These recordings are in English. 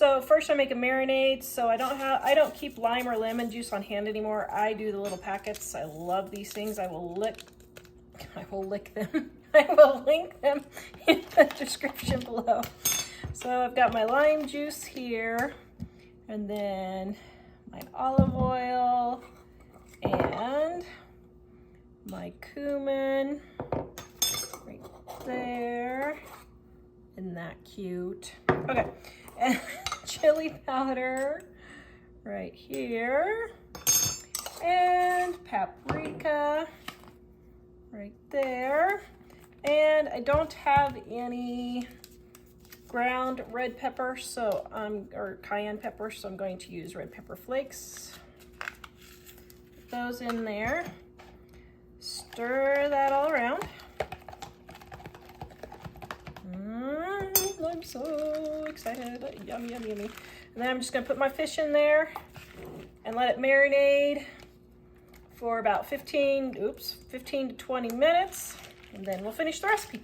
So first I make a marinade. So I don't keep lime or lemon juice on hand anymore. I do the little packets. I love these things. I will lick them. I will link them in the description below. So I've got my lime juice here, and then my olive oil, and my cumin right there. Isn't that cute? Okay, and chili powder right here, and paprika right there. And I don't have any ground red pepper, so or cayenne pepper, so I'm going to use red pepper flakes. Put those in there. Stir that all around. I'm so excited. Yummy, yummy, yummy. And then I'm just gonna put my fish in there and let it marinate for about 15 to 20 minutes, and then we'll finish the recipe.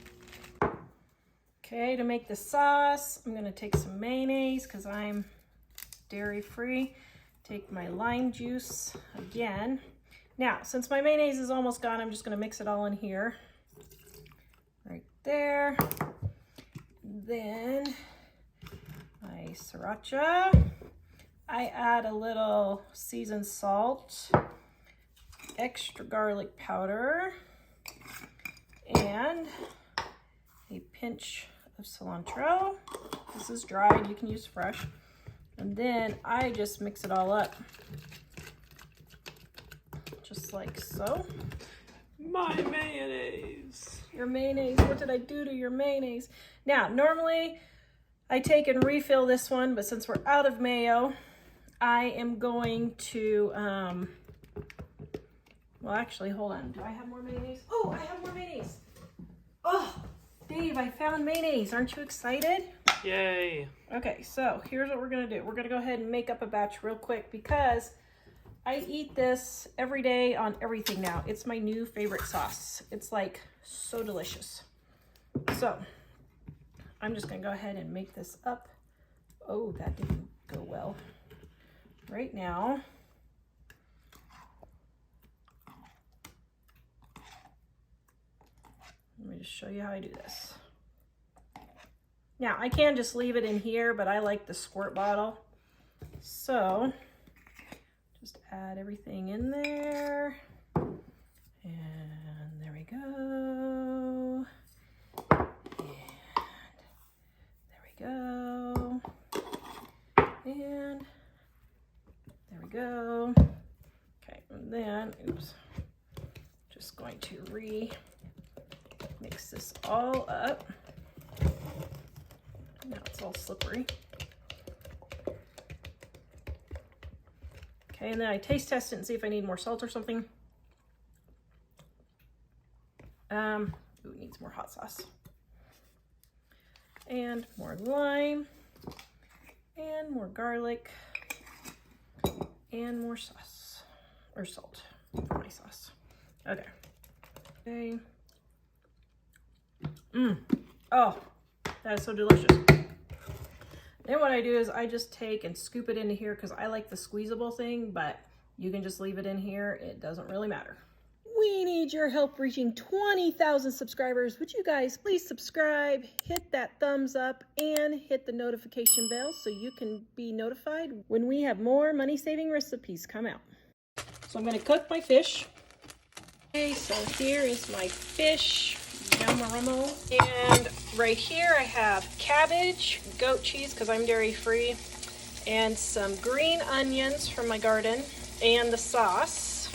Okay, to make the sauce, I'm gonna take some mayonnaise because I'm dairy free. Take my lime juice again. Now, since my mayonnaise is almost gone, I'm just gonna mix it all in here. Right there. Then my sriracha. I add a little seasoned salt, extra garlic powder, and a pinch of cilantro. This is dried, you can use fresh. And then I just mix it all up. Just like so. My mayonnaise. Your mayonnaise, what did I do to your mayonnaise? Now, normally I take and refill this one, but since we're out of mayo, I am going to, well actually, hold on. Do I have more mayonnaise? Oh, I have more mayonnaise. Oh, Dave, I found mayonnaise. Aren't you excited? Yay. Okay, so here's what we're gonna do. We're gonna go ahead and make up a batch real quick because I eat this every day on everything now. It's my new favorite sauce. It's like so delicious. So I'm just gonna go ahead and make this up. Oh, that didn't go well. Right now, let me just show you how I do this. Now, I can just leave it in here, but I like the squirt bottle. So just add everything in there. And there we go. And there we go. And there we go. Okay, and then, oops, just going to mix this all up. Now it's all slippery. Okay, and then I taste test it and see if I need more salt or something. Ooh, it needs more hot sauce. And more lime. And more garlic. And more sauce. Or salt for my sauce. Okay. Okay. Oh, that is so delicious. Then what I do is I just take and scoop it into here because I like the squeezable thing, but you can just leave it in here. It doesn't really matter. We need your help reaching 20,000 subscribers. Would you guys please subscribe, hit that thumbs up, and hit the notification bell so you can be notified when we have more money-saving recipes come out. So I'm going to cook my fish. Okay, so here is my fish. Yum-a-rummo. And right here I have cabbage, goat cheese because I'm dairy free, and some green onions from my garden, and the sauce.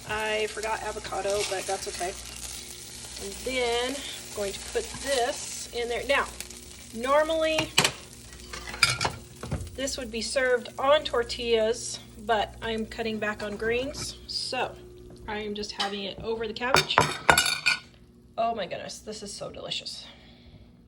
I forgot avocado, but that's okay. And then I'm going to put this in there. Now, normally this would be served on tortillas, but I'm cutting back on greens, so I am just having it over the cabbage. Oh my goodness, this is so delicious.